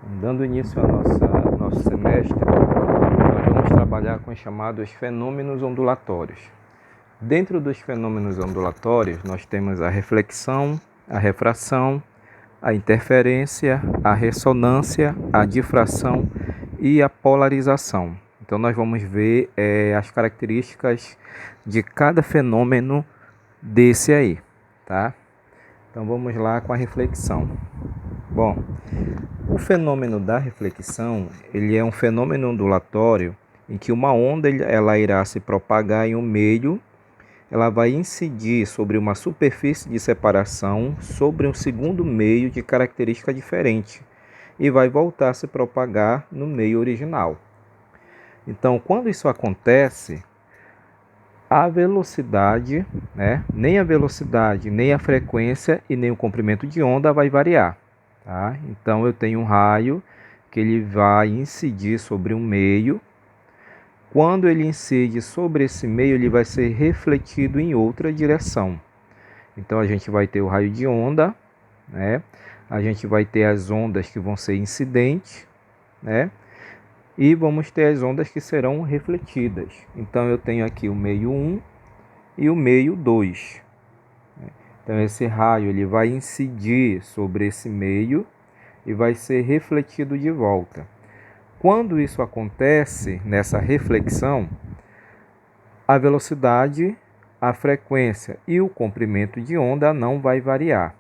Dando início ao nosso semestre, nós vamos trabalhar com os chamados fenômenos ondulatórios. Dentro dos fenômenos ondulatórios, nós temos a reflexão, a refração, a interferência, a ressonância, a difração e a polarização. Então, nós vamos ver as características de cada fenômeno desse aí, tá? Então, vamos lá com a reflexão. Bom, o fenômeno da reflexão, ele é um fenômeno ondulatório em que uma onda ela irá se propagar em um meio, ela vai incidir sobre uma superfície de separação sobre um segundo meio de característica diferente e vai voltar a se propagar no meio original. Então, quando isso acontece, a velocidade, nem a velocidade, nem a frequência e nem o comprimento de onda vai variar. Tá? Então, eu tenho um raio que ele vai incidir sobre um meio. Quando ele incide sobre esse meio, ele vai ser refletido em outra direção. Então, a gente vai ter o raio de onda, a gente vai ter as ondas que vão ser incidentes, e vamos ter as ondas que serão refletidas. Então, eu tenho aqui o meio 1 e o meio 2. Então, esse raio ele vai incidir sobre esse meio e vai ser refletido de volta. Quando isso acontece, nessa reflexão, a velocidade, a frequência e o comprimento de onda não vai variar.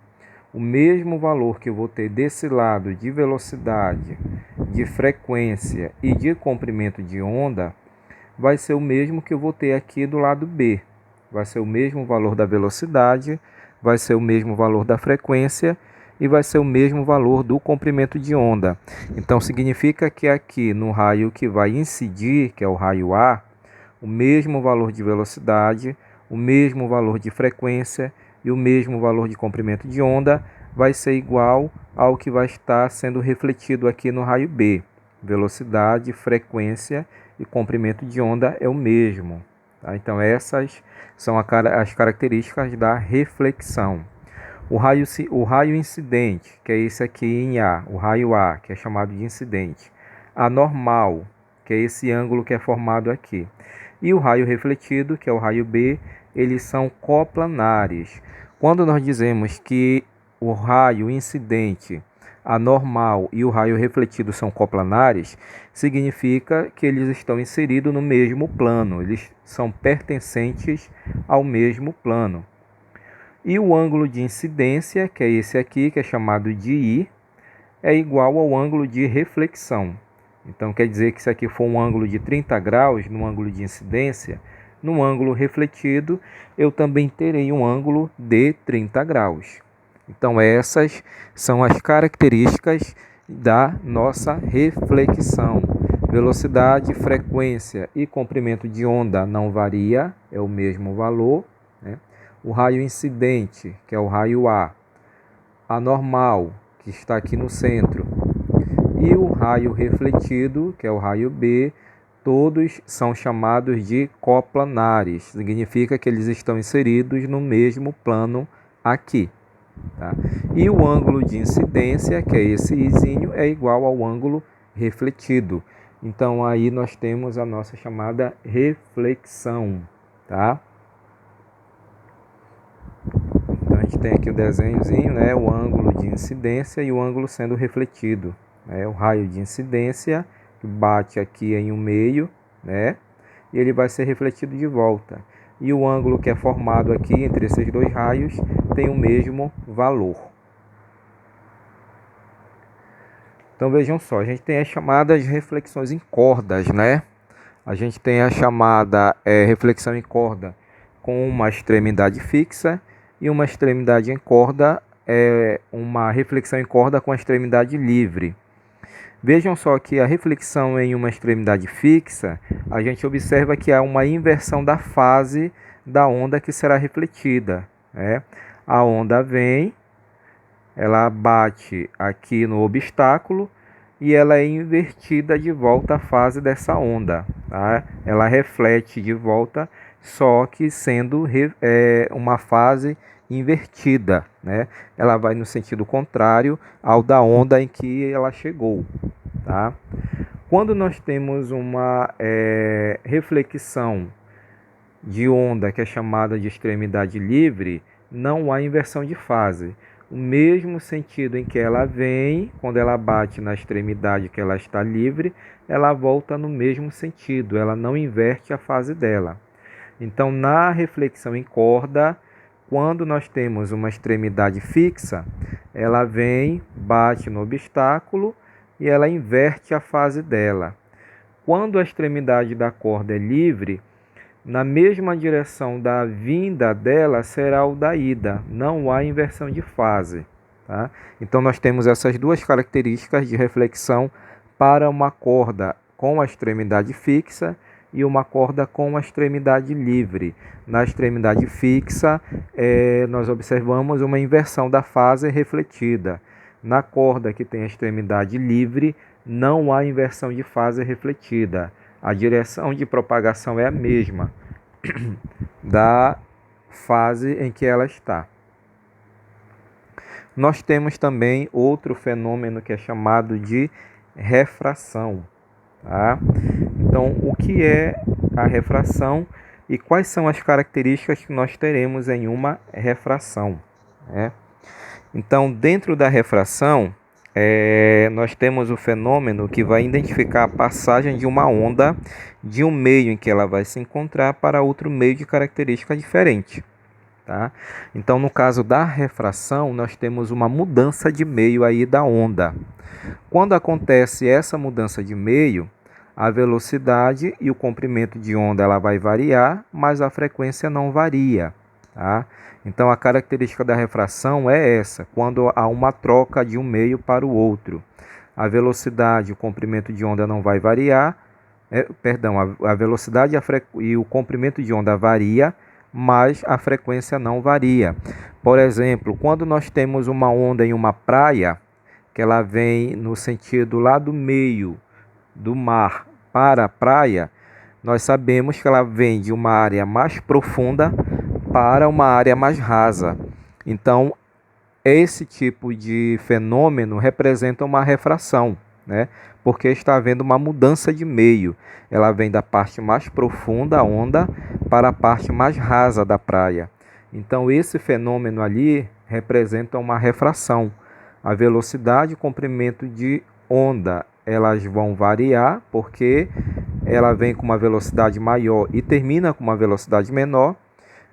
O mesmo valor que eu vou ter desse lado de velocidade, de frequência e de comprimento de onda vai ser o mesmo que eu vou ter aqui do lado B. Vai ser o mesmo valor da velocidade, vai ser o mesmo valor da frequência e vai ser o mesmo valor do comprimento de onda. Então, significa que aqui no raio que vai incidir, que é o raio A, o mesmo valor de velocidade, o mesmo valor de frequência e o mesmo valor de comprimento de onda vai ser igual ao que vai estar sendo refletido aqui no raio B. Velocidade, frequência e comprimento de onda é o mesmo. Tá? Então, essas são as características da reflexão. O raio incidente, que é esse aqui em A, o raio A, que é chamado de incidente. Anormal, que é esse ângulo que é formado aqui. E o raio refletido, que é o raio B, eles são coplanares. Quando nós dizemos que o raio incidente, anormal e o raio refletido são coplanares, significa que eles estão inseridos no mesmo plano, eles são pertencentes ao mesmo plano. E o ângulo de incidência, que é esse aqui, que é chamado de I, é igual ao ângulo de reflexão. Então, quer dizer que se aqui for um ângulo de 30 graus, no ângulo de incidência, no ângulo refletido, eu também terei um ângulo de 30 graus. Então, essas são as características da nossa reflexão. Velocidade, frequência e comprimento de onda não varia, é o mesmo valor. O raio incidente, que é o raio A, anormal, que está aqui no centro, e o raio refletido, que é o raio B, todos são chamados de coplanares. Significa que eles estão inseridos no mesmo plano aqui. Tá? E o ângulo de incidência, que é esse izinho, é igual ao ângulo refletido. Então, aí nós temos a nossa chamada reflexão. Tá? Então, a gente tem aqui o desenhozinho, o ângulo de incidência e o ângulo sendo refletido. O raio de incidência que bate aqui em um meio, e ele vai ser refletido de volta. E o ângulo que é formado aqui entre esses dois raios tem o mesmo valor. Então vejam só, a gente tem as chamadas reflexões em cordas, A gente tem a chamada reflexão em corda com uma extremidade fixa e uma extremidade em corda, uma reflexão em corda com a extremidade livre. Vejam só que a reflexão em uma extremidade fixa, a gente observa que há uma inversão da fase da onda que será refletida. A onda vem, ela bate aqui no obstáculo e ela é invertida de volta à fase dessa onda. Tá? Ela reflete de volta, só que sendo uma fase invertida, né? Ela vai no sentido contrário ao da onda em que ela chegou, tá? Quando nós temos uma reflexão de onda que é chamada de extremidade livre, não há inversão de fase. O mesmo sentido em que ela vem, quando ela bate na extremidade que ela está livre, ela volta no mesmo sentido, ela não inverte a fase dela. Então, na reflexão em corda, quando nós temos uma extremidade fixa, ela vem, bate no obstáculo e ela inverte a fase dela. Quando a extremidade da corda é livre, na mesma direção da vinda dela será o da ida, não há inversão de fase. Tá? Então, nós temos essas duas características de reflexão para uma corda com a extremidade fixa e uma corda com a extremidade livre. Na extremidade fixa, nós observamos uma inversão da fase refletida. Na corda que tem a extremidade livre, não há inversão de fase refletida. A direção de propagação é a mesma da fase em que ela está. Nós temos também outro fenômeno que é chamado de refração. Tá? Então, o que é a refração e quais são as características que nós teremos em uma refração? Né? Então, dentro da refração, nós temos o fenômeno que vai identificar a passagem de uma onda de um meio em que ela vai se encontrar para outro meio de característica diferente. Tá? Então, no caso da refração, nós temos uma mudança de meio aí da onda. Quando acontece essa mudança de meio, a velocidade e o comprimento de onda ela vai variar, mas a frequência não varia. Tá? Então, a característica da refração é essa, quando há uma troca de um meio para o outro. A velocidade e o comprimento de onda não vai variar, a velocidade e o comprimento de onda varia, mas a frequência não varia. Por exemplo, quando nós temos uma onda em uma praia, que ela vem no sentido lá do meio do mar para a praia, nós sabemos que ela vem de uma área mais profunda para uma área mais rasa. Então, esse tipo de fenômeno representa uma refração, né? Porque está havendo uma mudança de meio. Ela vem da parte mais profunda, a onda, para a parte mais rasa da praia. Então, esse fenômeno ali representa uma refração. A velocidade e comprimento de onda, elas vão variar, porque ela vem com uma velocidade maior e termina com uma velocidade menor.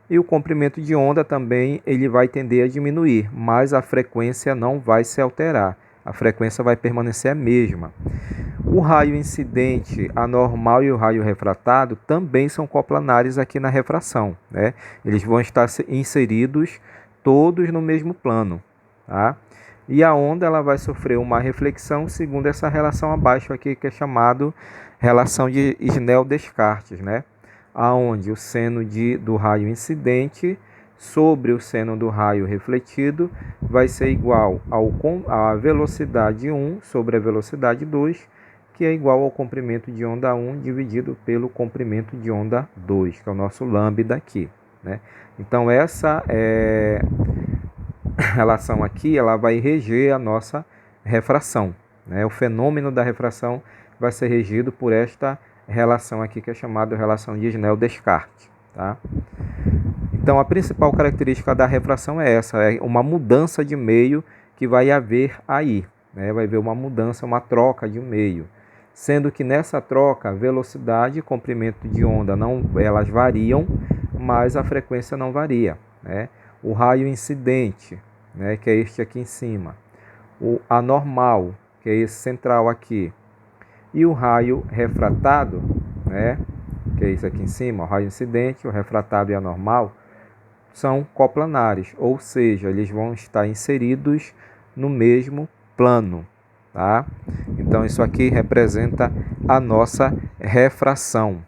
E o comprimento de onda também ele vai tender a diminuir, mas a frequência não vai se alterar. A frequência vai permanecer a mesma. O raio incidente anormal e o raio refratado também são coplanares aqui na refração, né? Eles vão estar inseridos todos no mesmo plano. Tá? E a onda ela vai sofrer uma reflexão segundo essa relação abaixo aqui, que é chamado relação de Snell-Descartes, né? Aonde o seno do raio incidente sobre o seno do raio refletido vai ser igual à velocidade 1 sobre a velocidade 2, que é igual ao comprimento de onda 1 dividido pelo comprimento de onda 2, que é o nosso lambda aqui, né? Então, essa relação aqui ela vai reger a nossa refração, né? O fenômeno da refração vai ser regido por esta relação aqui, que é chamada relação de Snell-Descartes. Tá? Então, a principal característica da refração é essa, é uma mudança de meio que vai haver aí, né? Vai haver uma mudança, uma troca de meio, sendo que nessa troca, velocidade e comprimento de onda elas variam, mas a frequência não varia, né? O raio incidente, né, que é este aqui em cima, o anormal, que é esse central aqui, e o raio refratado, né, que é isso aqui em cima, o raio incidente, o refratado e anormal, são coplanares, ou seja, eles vão estar inseridos no mesmo plano. Tá? Então, isso aqui representa a nossa refração.